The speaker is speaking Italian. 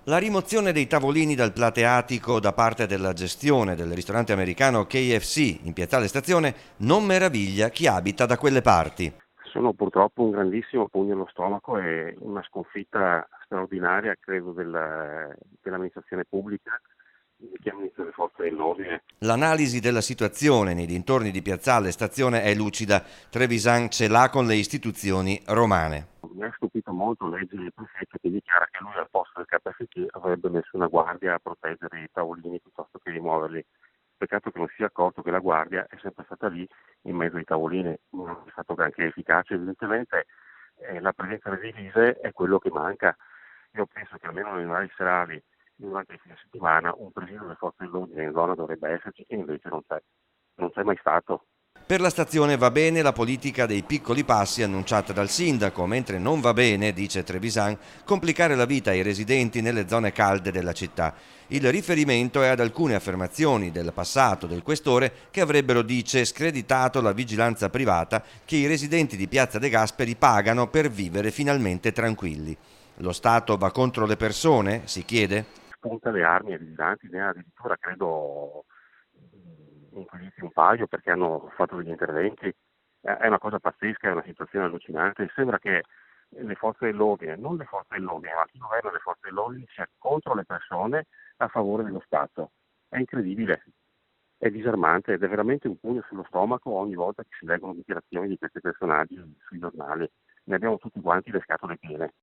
La rimozione dei tavolini dal plateatico da parte della gestione del ristorante americano KFC in Piazzale Stazione non meraviglia chi abita da quelle parti. Sono purtroppo un grandissimo pugno allo stomaco e una sconfitta straordinaria, credo, dell'amministrazione pubblica che amministra le forze dell'ordine. L'analisi della situazione nei dintorni di Piazzale Stazione è lucida. Trevisan ce l'ha con le istituzioni romane. Mi ha stupito molto leggere il prefetto che dichiara che lui al posto del KFC avrebbe messo una guardia a proteggere i tavolini piuttosto che rimuoverli. Peccato che non si sia accorto che la guardia è sempre stata lì in mezzo ai tavolini, non è stato granché efficace. Evidentemente la presenza delle divise è quello che manca. Io penso che almeno nei orari serali, durante il fine settimana, un presidio delle forze dell'ordine in zona dovrebbe esserci e invece non c'è mai stato. Per la stazione va bene la politica dei piccoli passi annunciata dal sindaco, mentre non va bene, dice Trevisan, complicare la vita ai residenti nelle zone calde della città. Il riferimento è ad alcune affermazioni del passato del questore che avrebbero, dice, screditato la vigilanza privata che i residenti di Piazza De Gasperi pagano per vivere finalmente tranquilli. Lo Stato va contro le persone? Si chiede. Spunta le armi ai vigilanti, ne ha addirittura credo inquisiti un paio perché hanno fatto degli interventi. È una cosa pazzesca, è una situazione allucinante. Sembra che le forze dell'ordine, non le forze dell'ordine, ma chi governa le forze dell'ordine sia contro le persone a favore dello Stato. È incredibile, è disarmante ed è veramente un pugno sullo stomaco ogni volta che si leggono dichiarazioni di questi personaggi sui giornali. Ne abbiamo tutti quanti le scatole piene.